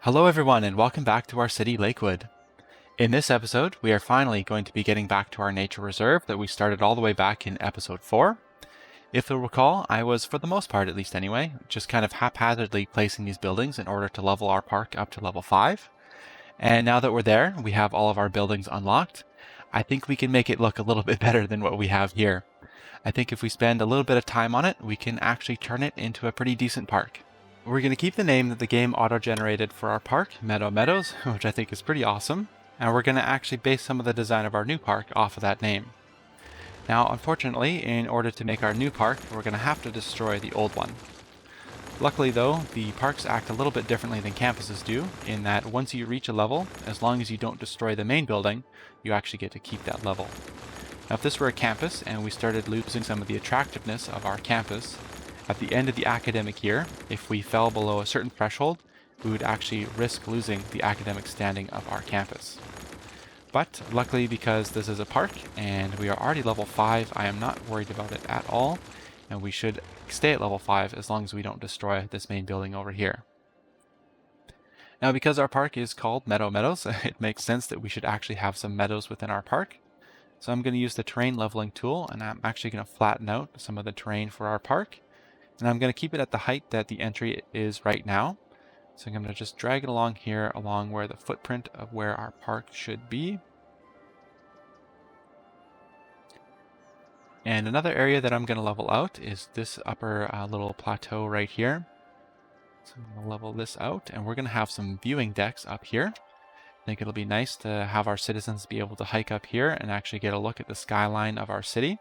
Hello everyone and welcome back to our city Lakewood. In this episode, we are finally going to be getting back to our nature reserve that we started all the way back in episode 4. If you'll recall, I was, for the most part at least anyway, just kind of haphazardly placing these buildings in order to level our park up to level 5. And now that we're there, we have all of our buildings unlocked. I think we can make it look a little bit better than what we have here. I think if we spend a little bit of time on it, we can actually turn it into a pretty decent park. We're going to keep the name that the game auto-generated for our park, Meadow Meadows, which I think is pretty awesome, and we're going to actually base some of the design of our new park off of that name. Now, unfortunately, in order to make our new park, we're going to have to destroy the old one. Luckily though, the parks act a little bit differently than campuses do, in that once you reach a level, as long as you don't destroy the main building, you actually get to keep that level. Now, if this were a campus and we started losing some of the attractiveness of our campus, at the end of the academic year, if we fell below a certain threshold, we would actually risk losing the academic standing of our campus. But luckily, because this is a park and we are already level 5, I am not worried about it at all, and we should stay at level 5 as long as we don't destroy this main building over here. Now, because our park is called Meadow Meadows, it makes sense that we should actually have some meadows within our park. So I'm going to use the terrain leveling tool, and I'm actually going to flatten out some of the terrain for our park. And I'm going to keep it at the height that the entry is right now. So I'm going to just drag it along here, along where the footprint of where our park should be. And another area that I'm going to level out is this upper little plateau right here. So I'm going to level this out, and we're going to have some viewing decks up here. I think it'll be nice to have our citizens be able to hike up here and actually get a look at the skyline of our city.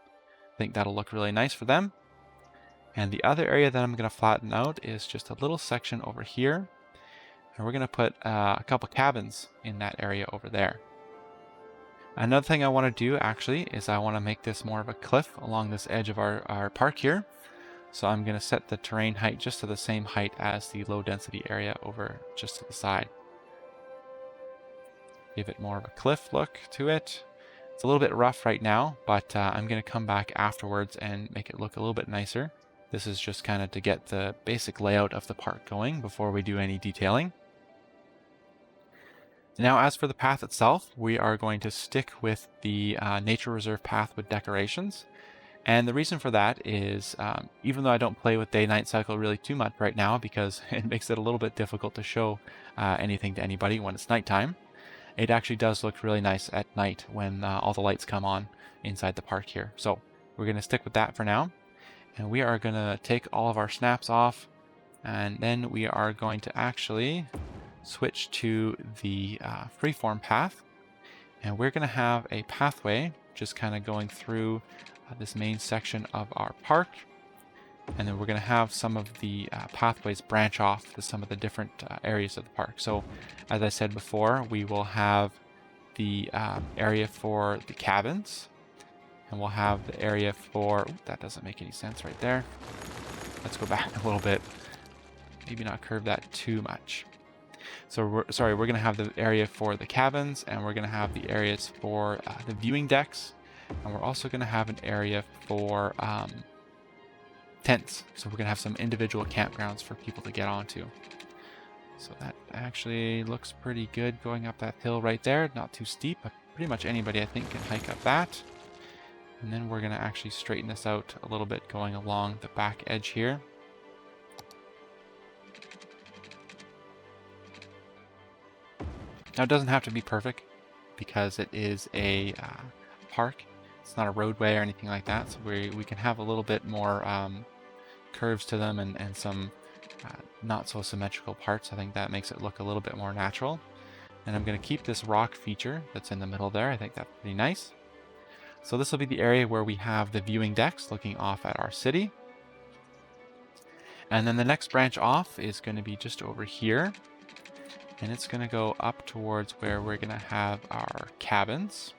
I think that'll look really nice for them. And the other area that I'm going to flatten out is just a little section over here. And we're going to put a couple cabins in that area over there. Another thing I want to do actually is I want to make this more of a cliff along this edge of our park here. So I'm going to set the terrain height just to the same height as the low density area over just to the side. Give it more of a cliff look to it. It's a little bit rough right now, but I'm going to come back afterwards and make it look a little bit nicer. This is just kind of to get the basic layout of the park going before we do any detailing. Now, as for the path itself, we are going to stick with the nature reserve path with decorations. And the reason for that is, even though I don't play with day-night cycle really too much right now because it makes it a little bit difficult to show anything to anybody when it's nighttime, it actually does look really nice at night when all the lights come on inside the park here. So we're going to stick with that for now. And we are going to take all of our snaps off, and then we are going to actually switch to the freeform path. And we're going to have a pathway just kind of going through this main section of our park. And then we're going to have some of the pathways branch off to some of the different areas of the park. So as I said before, we will have the area for the cabins. And we'll have the area for... Ooh, that doesn't make any sense right there. Let's go back a little bit. Maybe not curve that too much. So we're going to have the area for the cabins, and we're going to have the areas for the viewing decks. And we're also going to have an area for tents. So we're going to have some individual campgrounds for people to get onto. So that actually looks pretty good going up that hill right there. Not too steep, but pretty much anybody I think can hike up that. And then we're going to actually straighten this out a little bit going along the back edge here. Now, it doesn't have to be perfect because it is a park. It's not a roadway or anything like that. So we can have a little bit more curves to them and some not so symmetrical parts. I think that makes it look a little bit more natural. And I'm going to keep this rock feature that's in the middle there. I think that's pretty nice. So this will be the area where we have the viewing decks looking off at our city. And then the next branch off is going to be just over here. And it's going to go up towards where we're going to have our cabins.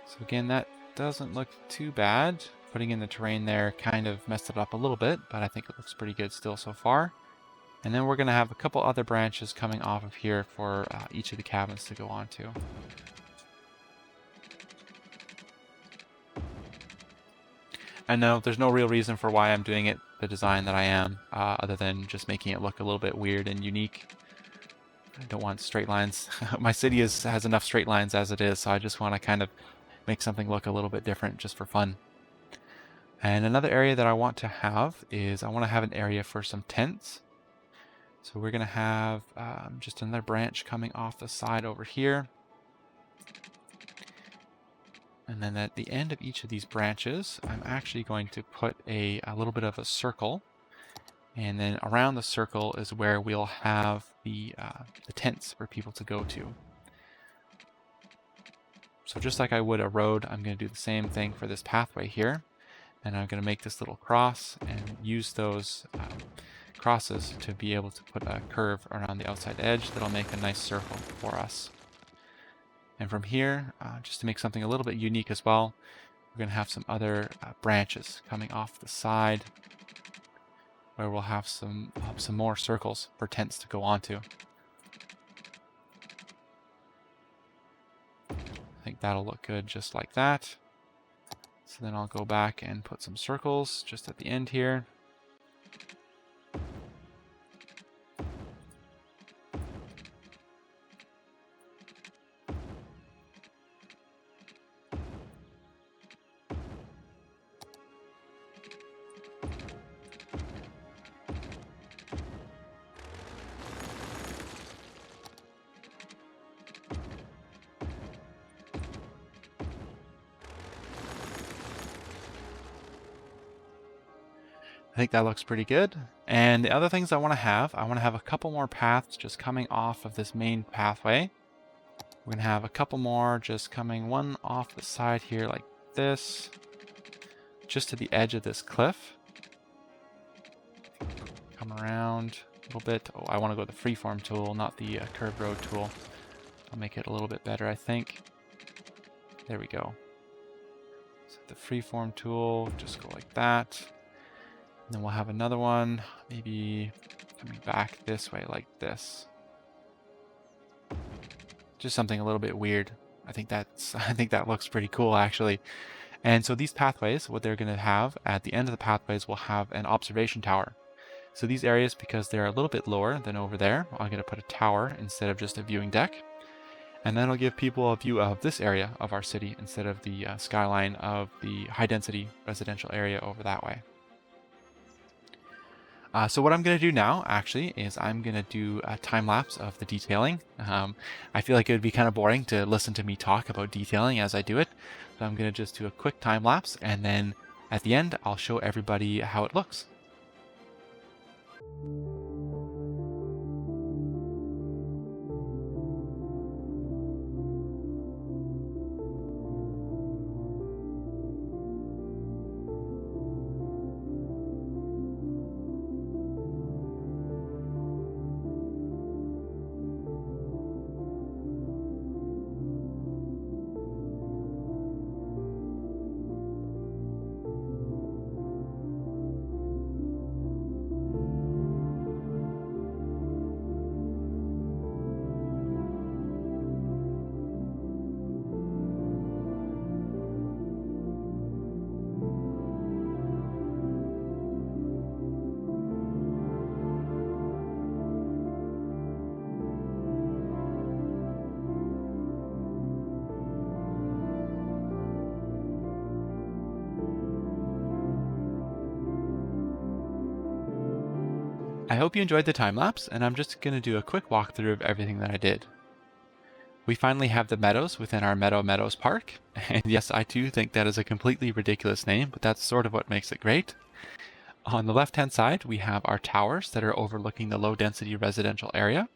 So again, that doesn't look too bad. Putting in the terrain there kind of messed it up a little bit, but I think it looks pretty good still so far. And then we're going to have a couple other branches coming off of here for each of the cabins to go onto. And no, there's no real reason for why I'm doing it the design that I am, other than just making it look a little bit weird and unique. I don't want straight lines. My city has enough straight lines as it is, so I just want to kind of make something look a little bit different just for fun. And another area that I want to have is I want to have an area for some tents. So we're going to have just another branch coming off the side over here. And then at the end of each of these branches, I'm actually going to put a little bit of a circle. And then around the circle is where we'll have the tents for people to go to. So just like I would a road, I'm going to do the same thing for this pathway here. And I'm going to make this little cross and use those crosses to be able to put a curve around the outside edge that'll make a nice circle for us. And from here, just to make something a little bit unique as well, we're going to have some other branches coming off the side where we'll have some more circles for tents to go onto. I think that'll look good just like that. So then I'll go back and put some circles just at the end here. I think that looks pretty good. And the other things I want to have a couple more paths just coming off of this main pathway. We're going to have a couple more just coming one off the side here like this, just to the edge of this cliff. Come around a little bit. Oh, I want to go with the freeform tool, not the curved road tool. I'll make it a little bit better, I think. There we go. So the freeform tool, just go like that. And then we'll have another one, maybe coming back this way like this. Just something a little bit weird. I think that looks pretty cool actually. And so these pathways, what they're going to have at the end of the pathways, will have an observation tower. So these areas, because they're a little bit lower than over there, I'm going to put a tower instead of just a viewing deck. And then it'll give people a view of this area of our city instead of the skyline of the high density residential area over that way. So what I'm going to do now, actually, is I'm going to do a time-lapse of the detailing. I feel like it would be kind of boring to listen to me talk about detailing as I do it. So I'm going to just do a quick time-lapse, and then at the end, I'll show everybody how it looks. I hope you enjoyed the time-lapse, and I'm just going to do a quick walkthrough of everything that I did. We finally have the meadows within our Meadows Park, and yes, I too think that is a completely ridiculous name, but that's sort of what makes it great. On the left-hand side, we have our towers that are overlooking the low-density residential area.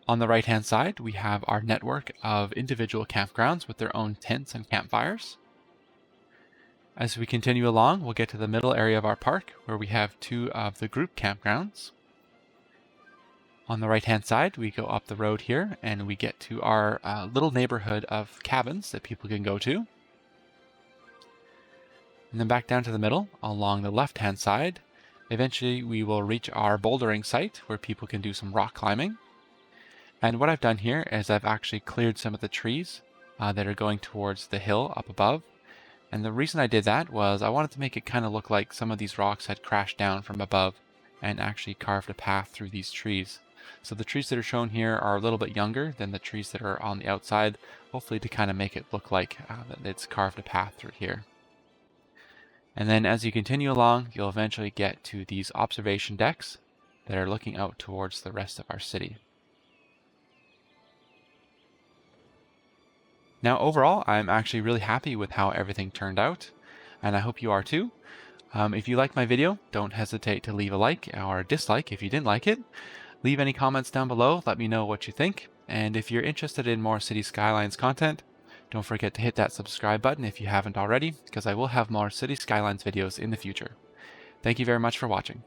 On the right-hand side, we have our network of individual campgrounds with their own tents and campfires. As we continue along, we'll get to the middle area of our park, where we have two of the group campgrounds. On the right-hand side, we go up the road here, and we get to our little neighborhood of cabins that people can go to. And then back down to the middle, along the left-hand side, eventually we will reach our bouldering site, where people can do some rock climbing. And what I've done here is I've actually cleared some of the trees that are going towards the hill up above. And the reason I did that was I wanted to make it kind of look like some of these rocks had crashed down from above and actually carved a path through these trees. So the trees that are shown here are a little bit younger than the trees that are on the outside, hopefully to kind of make it look like that it's carved a path through here. And then as you continue along, you'll eventually get to these observation decks that are looking out towards the rest of our city. Now overall, I'm actually really happy with how everything turned out, and I hope you are too. If you like my video, don't hesitate to leave a like or a dislike if you didn't like it. Leave any comments down below, let me know what you think, and if you're interested in more City Skylines content, don't forget to hit that subscribe button if you haven't already, because I will have more City Skylines videos in the future. Thank you very much for watching.